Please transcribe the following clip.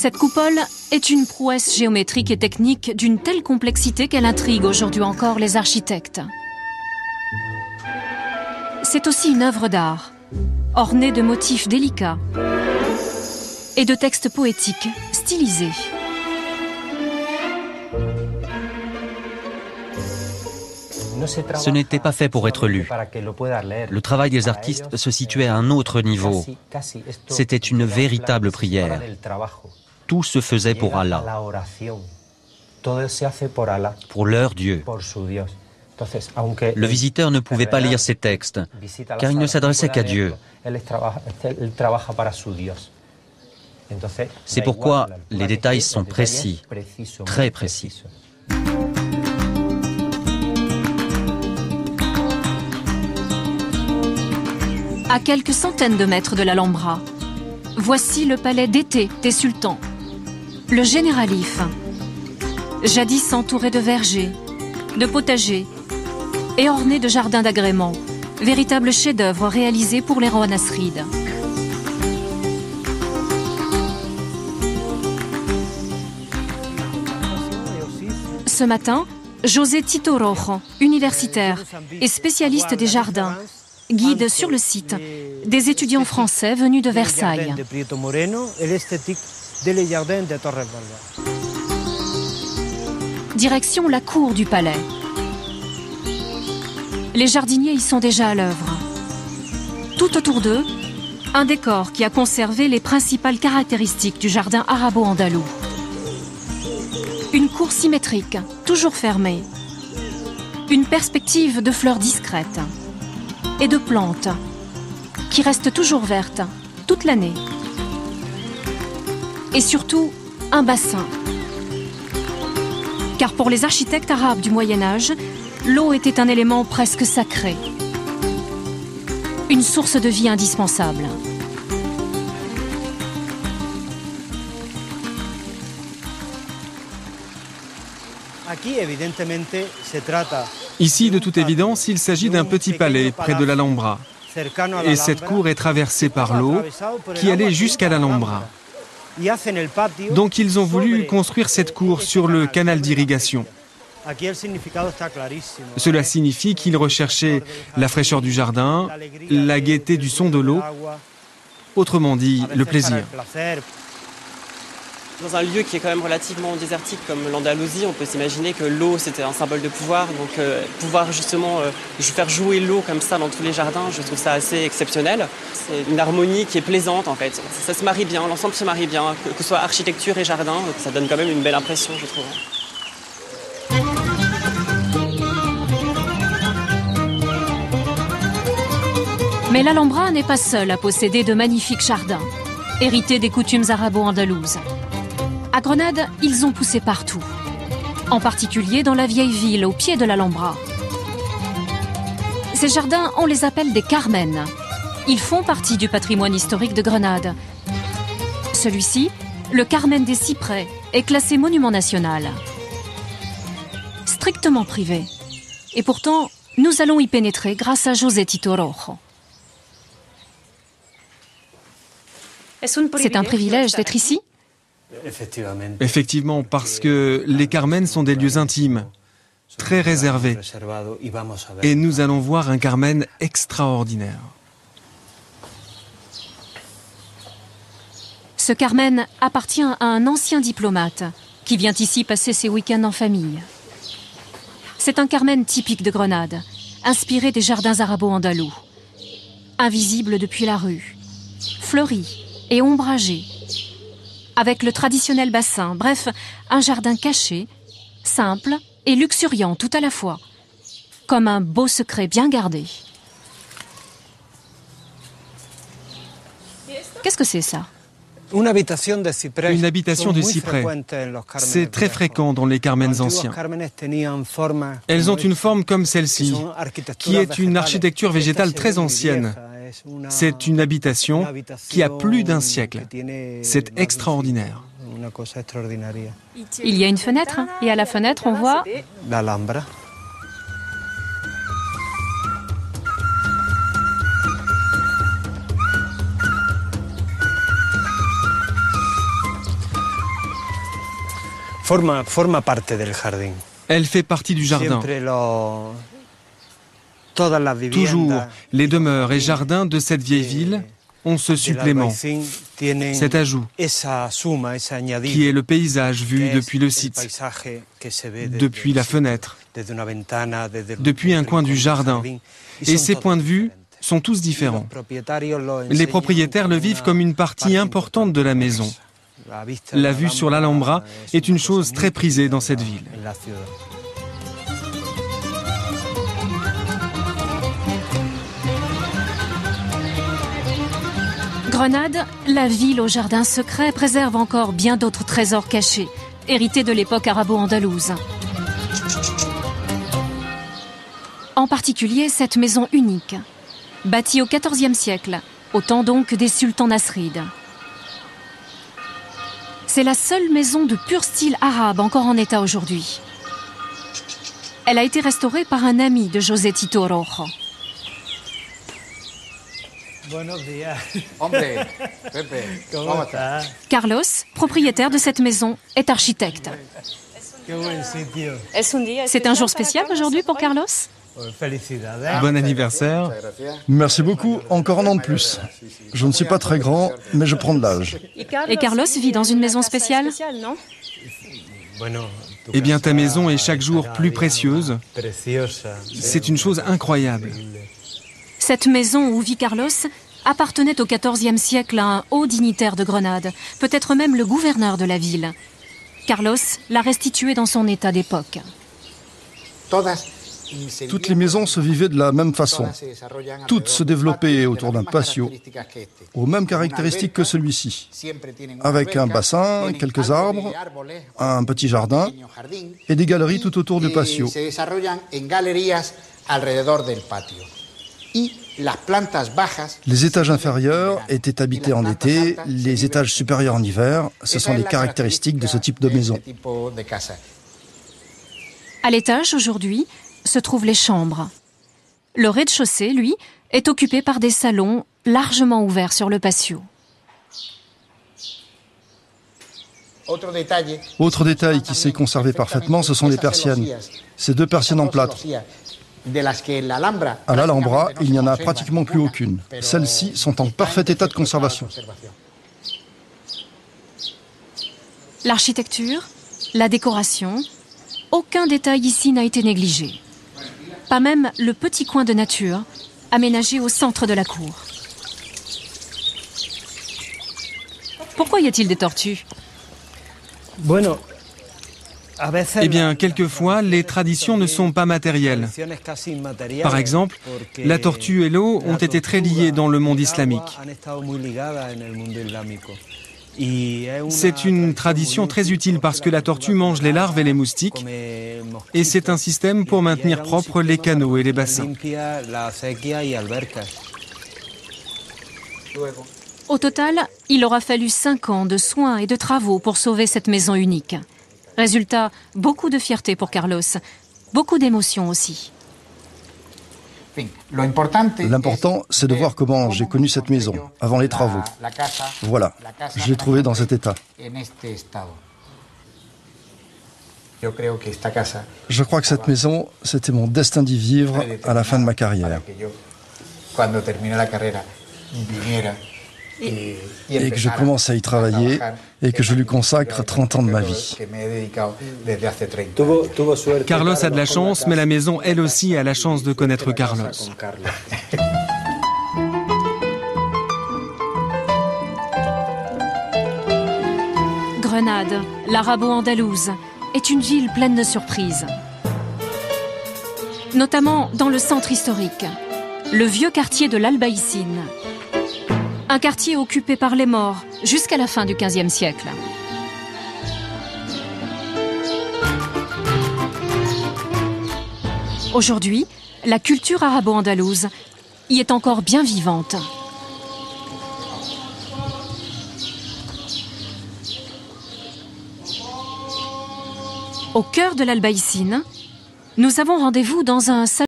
Cette coupole est une prouesse géométrique et technique d'une telle complexité qu'elle intrigue aujourd'hui encore les architectes. C'est aussi une œuvre d'art, ornée de motifs délicats et de textes poétiques stylisés. Ce n'était pas fait pour être lu. Le travail des artistes se situait à un autre niveau. C'était une véritable prière. Tout se faisait pour Allah, pour leur Dieu. Le visiteur ne pouvait pas lire ces textes, car il ne s'adressait qu'à Dieu. C'est pourquoi les détails sont précis, très précis. À quelques centaines de mètres de l'Alhambra, voici le palais d'été des sultans, le Généralif, jadis entouré de vergers, de potagers et orné de jardins d'agrément, véritable chef-d'œuvre réalisé pour les rois nasrides. Ce matin, José Tito Rojo, universitaire et spécialiste des jardins, guide sur le site des étudiants français venus de Versailles. Direction la cour du palais. Les jardiniers y sont déjà à l'œuvre. Tout autour d'eux, un décor qui a conservé les principales caractéristiques du jardin arabo-andalou. Une cour symétrique, toujours fermée. Une perspective de fleurs discrètes et de plantes qui restent toujours vertes toute l'année. Et surtout, un bassin. Car pour les architectes arabes du Moyen-Âge, l'eau était un élément presque sacré. Une source de vie indispensable. Ici, de toute évidence, il s'agit d'un petit palais près de l'Alhambra. Et cette cour est traversée par l'eau qui allait jusqu'à l'Alhambra. Donc ils ont voulu construire cette cour sur le canal d'irrigation. Cela signifie qu'ils recherchaient la fraîcheur du jardin, la gaieté du son de l'eau, autrement dit, le plaisir. Dans un lieu qui est quand même relativement désertique comme l'Andalousie, on peut s'imaginer que l'eau c'était un symbole de pouvoir. Donc pouvoir justement faire jouer l'eau comme ça dans tous les jardins, je trouve ça assez exceptionnel. C'est une harmonie qui est plaisante en fait. Ça se marie bien, l'ensemble se marie bien, que ce soit architecture et jardin, ça donne quand même une belle impression je trouve. Mais l'Alhambra n'est pas seule à posséder de magnifiques jardins, hérités des coutumes arabo-andalouses. À Grenade, ils ont poussé partout, en particulier dans la vieille ville au pied de l'Alhambra. Ces jardins, on les appelle des carmen. Ils font partie du patrimoine historique de Grenade. Celui-ci, le Carmen des Cyprès, est classé monument national. Strictement privé. Et pourtant, nous allons y pénétrer grâce à José Tito Rojo. C'est un privilège d'être ici ? Effectivement, parce que les Carmen sont des lieux intimes, très réservés. Et nous allons voir un Carmen extraordinaire. Ce Carmen appartient à un ancien diplomate qui vient ici passer ses week-ends en famille. C'est un Carmen typique de Grenade, inspiré des jardins arabo-andalous. Invisible depuis la rue, fleuri et ombragé, avec le traditionnel bassin, bref, un jardin caché, simple et luxuriant tout à la fois, comme un beau secret bien gardé. Qu'est-ce que c'est ça ? Une habitation de cyprès. C'est très fréquent dans les Carmens anciens. Elles ont une forme comme celle-ci, qui est une architecture végétale très ancienne. C'est une habitation qui a plus d'un siècle. C'est extraordinaire. Il y a une fenêtre et à la fenêtre on voit L'Alhambra. Elle fait partie du jardin. Toujours, les demeures et jardins de cette vieille ville ont ce supplément, cet ajout, qui est le paysage vu depuis le site, depuis la fenêtre, depuis un coin du jardin. Et ces points de vue sont tous différents. Les propriétaires le vivent comme une partie importante de la maison. La vue sur l'Alhambra est une chose très prisée dans cette ville. Grenade, la ville au jardin secret, préserve encore bien d'autres trésors cachés, hérités de l'époque arabo-andalouse. En particulier cette maison unique, bâtie au XIVe siècle, au temps donc des sultans nasrides. C'est la seule maison de pur style arabe encore en état aujourd'hui. Elle a été restaurée par un ami de José Tito Rojo. Carlos, propriétaire de cette maison, est architecte. C'est un jour spécial aujourd'hui pour Carlos ? Bon anniversaire. Merci beaucoup, encore un an de plus. Je ne suis pas très grand, mais je prends de l'âge. Et Carlos vit dans une maison spéciale ? Eh bien, ta maison est chaque jour plus précieuse. C'est une chose incroyable. Cette maison où vit Carlos appartenait au XIVe siècle à un haut dignitaire de Grenade, peut-être même le gouverneur de la ville. Carlos l'a restituée dans son état d'époque. Toutes les maisons se vivaient de la même façon. Toutes se développaient autour d'un patio, aux mêmes caractéristiques que celui-ci, avec un bassin, quelques arbres, un petit jardin et des galeries tout autour du patio. Les étages inférieurs étaient habités en été, les étages supérieurs en hiver. Ce sont les caractéristiques de ce type de maison. À l'étage, aujourd'hui, se trouvent les chambres. Le rez-de-chaussée, lui, est occupé par des salons largement ouverts sur le patio. Autre détail qui s'est conservé parfaitement, ce sont les persiennes. Ces deux persiennes en plâtre. À l'Alhambra, il n'y en a pratiquement plus aucune. Celles-ci sont en parfait état de conservation. L'architecture, la décoration, aucun détail ici n'a été négligé. Pas même le petit coin de nature aménagé au centre de la cour. Pourquoi y a-t-il des tortues ? Eh bien, quelquefois, les traditions ne sont pas matérielles. Par exemple, la tortue et l'eau ont été très liées dans le monde islamique. C'est une tradition très utile parce que la tortue mange les larves et les moustiques, et c'est un système pour maintenir propres les canaux et les bassins. Au total, il aura fallu 5 ans de soins et de travaux pour sauver cette maison unique. Résultat, beaucoup de fierté pour Carlos, beaucoup d'émotions aussi. L'important, c'est de voir comment j'ai connu cette maison, avant les travaux. Voilà, je l'ai trouvée dans cet état. Je crois que cette maison, c'était mon destin d'y vivre à la fin de ma carrière. Et que je commence à y travailler et que je lui consacre 30 ans de ma vie. Carlos a de la chance, mais la maison, elle aussi, a la chance de connaître Carlos. Grenade, l'arabo-andalouse, est une ville pleine de surprises. Notamment dans le centre historique, le vieux quartier de l'Albaïcine. Un quartier occupé par les Maures jusqu'à la fin du XVe siècle. Aujourd'hui, la culture arabo-andalouse y est encore bien vivante. Au cœur de l'Albaïcine, nous avons rendez-vous dans un salon